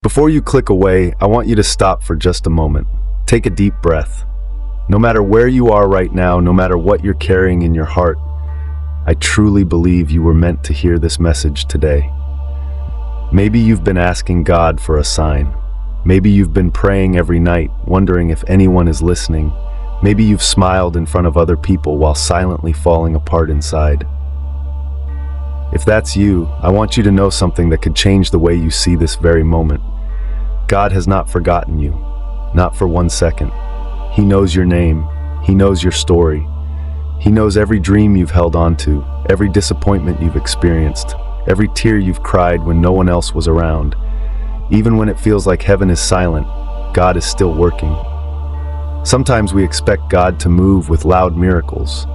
Before you click away, I want you to stop for just a moment. Take a deep breath. No matter where you are right now, no matter what you're carrying in your heart, I truly believe you were meant to hear this message today. Maybe you've been asking God for a sign. Maybe you've been praying every night, wondering if anyone is listening. Maybe you've smiled in front of other people while silently falling apart inside. If that's you, I want you to know something that could change the way you see this very moment. God has not forgotten you, not for 1 second. He knows your name. He knows your story. He knows every dream you've held on to, every disappointment you've experienced, every tear you've cried when no one else was around. Even when it feels like heaven is silent, God is still working. Sometimes we expect God to move with loud miracles.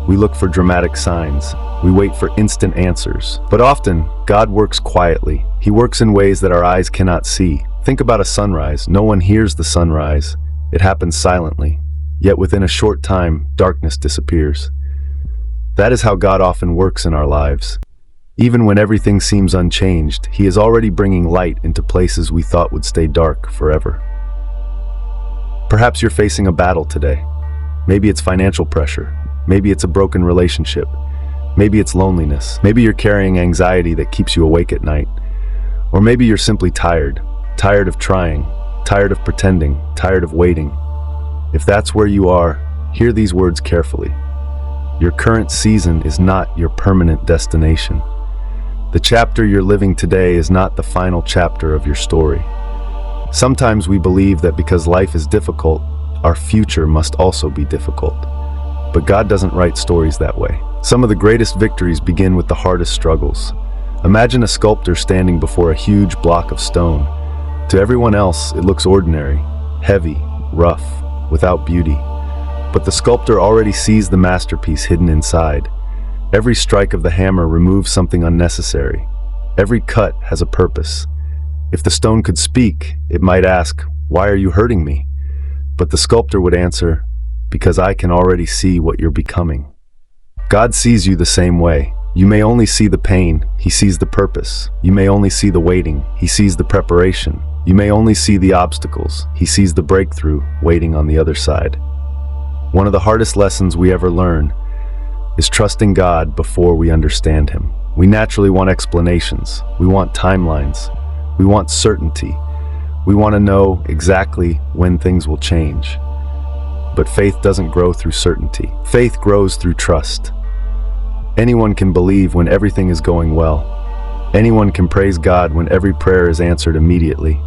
We look for dramatic signs. We wait for instant answers. But often, God works quietly. He works in ways that our eyes cannot see. Think about a sunrise. No one hears the sunrise. It happens silently. Yet within a short time, darkness disappears. That is how God often works in our lives. Even when everything seems unchanged, He is already bringing light into places we thought would stay dark forever. Perhaps you're facing a battle today. Maybe it's financial pressure. Maybe it's a broken relationship. Maybe it's loneliness. Maybe you're carrying anxiety that keeps you awake at night. Or maybe you're simply tired of trying, tired of pretending, tired of waiting. If that's where you are, hear these words carefully. Your current season is not your permanent destination. The chapter you're living today is not the final chapter of your story. Sometimes we believe that because life is difficult, our future must also be difficult. But God doesn't write stories that way. Some of the greatest victories begin with the hardest struggles. Imagine a sculptor standing before a huge block of stone. To everyone else, it looks ordinary, heavy, rough, without beauty. But the sculptor already sees the masterpiece hidden inside. Every strike of the hammer removes something unnecessary. Every cut has a purpose. If the stone could speak, it might ask, "Why are you hurting me?" But the sculptor would answer, "Because I can already see what you're becoming." God sees you the same way. You may only see the pain, He sees the purpose. You may only see the waiting, He sees the preparation. You may only see the obstacles, He sees the breakthrough waiting on the other side. One of the hardest lessons we ever learn is trusting God before we understand Him. We naturally want explanations. We want timelines. We want certainty. We want to know exactly when things will change. But faith doesn't grow through certainty. Faith grows through trust. Anyone can believe when everything is going well. Anyone can praise God when every prayer is answered immediately.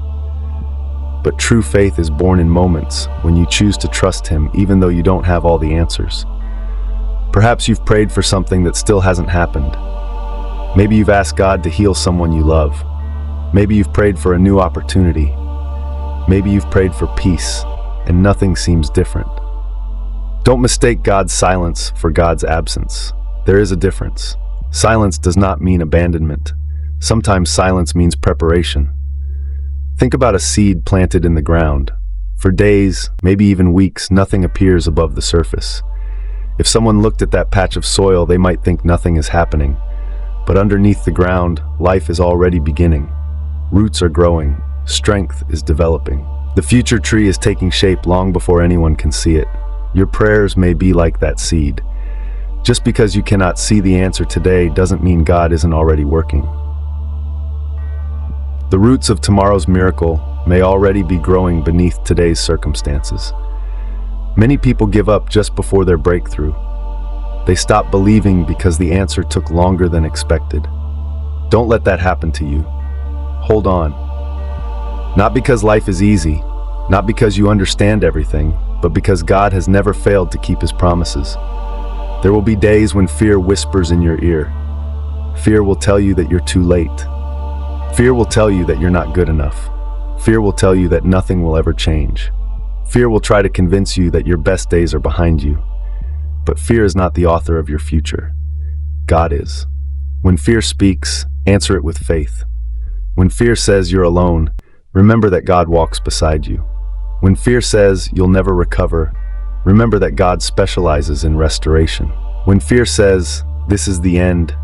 But true faith is born in moments when you choose to trust Him even though you don't have all the answers. Perhaps you've prayed for something that still hasn't happened. Maybe you've asked God to heal someone you love. Maybe you've prayed for a new opportunity. Maybe you've prayed for peace, and nothing seems different. Don't mistake God's silence for God's absence. There is a difference. Silence does not mean abandonment. Sometimes silence means preparation. Think about a seed planted in the ground. For days, maybe even weeks, nothing appears above the surface. If someone looked at that patch of soil, they might think nothing is happening. But underneath the ground, life is already beginning. Roots are growing. Strength is developing. The future tree is taking shape long before anyone can see it. Your prayers may be like that seed. Just because you cannot see the answer today doesn't mean God isn't already working. The roots of tomorrow's miracle may already be growing beneath today's circumstances. Many people give up just before their breakthrough. They stop believing because the answer took longer than expected. Don't let that happen to you. Hold on. Not because life is easy, not because you understand everything, but because God has never failed to keep His promises. There will be days when fear whispers in your ear. Fear will tell you that you're too late. Fear will tell you that you're not good enough. Fear will tell you that nothing will ever change. Fear will try to convince you that your best days are behind you. But fear is not the author of your future. God is. When fear speaks, answer it with faith. When fear says you're alone, remember that God walks beside you. When fear says you'll never recover, remember that God specializes in restoration. When fear says this is the end,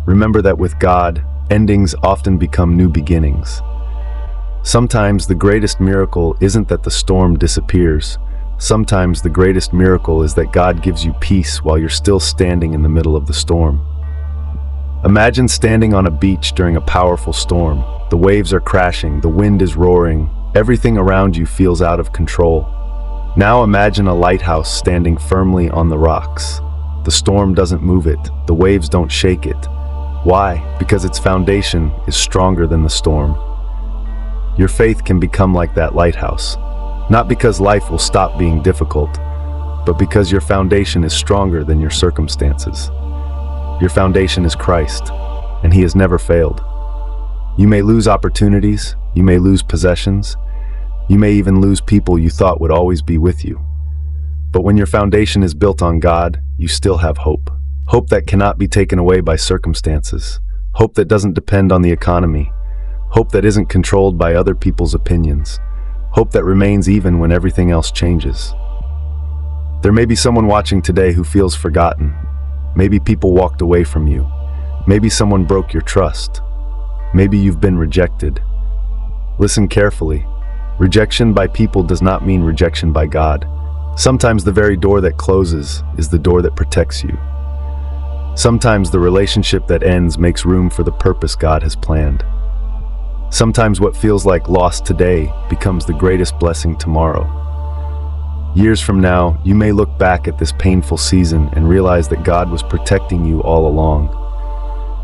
remember that with God, endings often become new beginnings. Sometimes the greatest miracle isn't that the storm disappears. Sometimes the greatest miracle is that God gives you peace while you're still standing in the middle of the storm. Imagine standing on a beach during a powerful storm. The waves are crashing, the wind is roaring, everything around you feels out of control. Now imagine a lighthouse standing firmly on the rocks. The storm doesn't move it, the waves don't shake it. Why? Because its foundation is stronger than the storm. Your faith can become like that lighthouse. Not because life will stop being difficult, but because your foundation is stronger than your circumstances. Your foundation is Christ, and He has never failed. You may lose opportunities, you may lose possessions, you may even lose people you thought would always be with you. But when your foundation is built on God, you still have hope. Hope that cannot be taken away by circumstances. Hope that doesn't depend on the economy. Hope that isn't controlled by other people's opinions. Hope that remains even when everything else changes. There may be someone watching today who feels forgotten. Maybe people walked away from you. Maybe someone broke your trust. Maybe you've been rejected. Listen carefully. Rejection by people does not mean rejection by God. Sometimes the very door that closes is the door that protects you. Sometimes the relationship that ends makes room for the purpose God has planned. Sometimes what feels like loss today becomes the greatest blessing tomorrow. Years from now, you may look back at this painful season and realize that God was protecting you all along.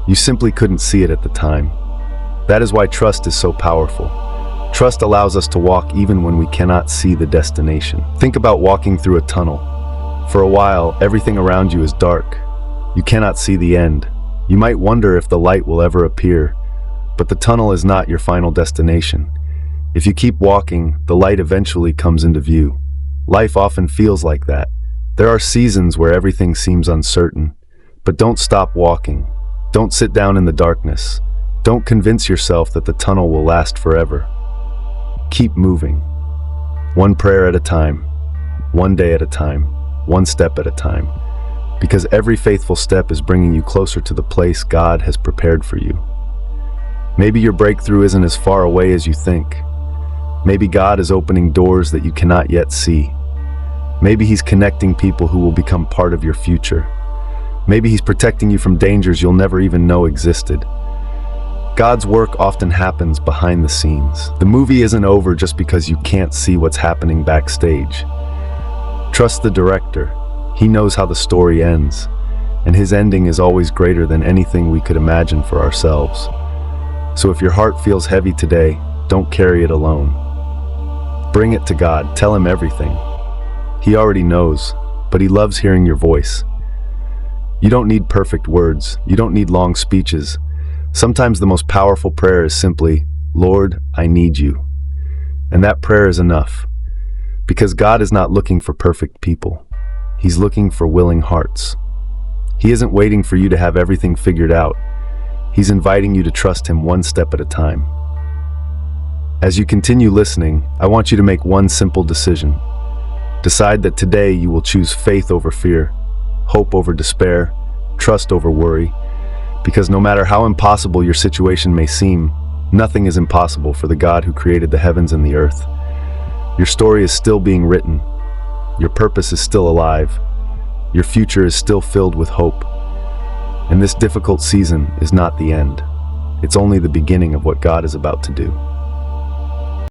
You simply couldn't see it at the time. That is why trust is so powerful. Trust allows us to walk even when we cannot see the destination. Think about walking through a tunnel. For a while, everything around you is dark. You cannot see the end. You might wonder if the light will ever appear, but the tunnel is not your final destination. If you keep walking, the light eventually comes into view. Life often feels like that. There are seasons where everything seems uncertain, but don't stop walking. Don't sit down in the darkness. Don't convince yourself that the tunnel will last forever. Keep moving. One prayer at a time, one day at a time, one step at a time. Because every faithful step is bringing you closer to the place God has prepared for you. Maybe your breakthrough isn't as far away as you think. Maybe God is opening doors that you cannot yet see. Maybe He's connecting people who will become part of your future. Maybe He's protecting you from dangers you'll never even know existed. God's work often happens behind the scenes. The movie isn't over just because you can't see what's happening backstage. Trust the director. He knows how the story ends, and His ending is always greater than anything we could imagine for ourselves. So if your heart feels heavy today, don't carry it alone. Bring it to God. Tell Him everything. He already knows, but He loves hearing your voice. You don't need perfect words. You don't need long speeches. Sometimes the most powerful prayer is simply, "Lord, I need you." And that prayer is enough. Because God is not looking for perfect people. He's looking for willing hearts. He isn't waiting for you to have everything figured out. He's inviting you to trust Him one step at a time. As you continue listening, I want you to make one simple decision. Decide that today you will choose faith over fear, hope over despair, trust over worry, because no matter how impossible your situation may seem, nothing is impossible for the God who created the heavens and the earth. Your story is still being written. Your purpose is still alive. Your future is still filled with hope. And this difficult season is not the end. It's only the beginning of what God is about to do.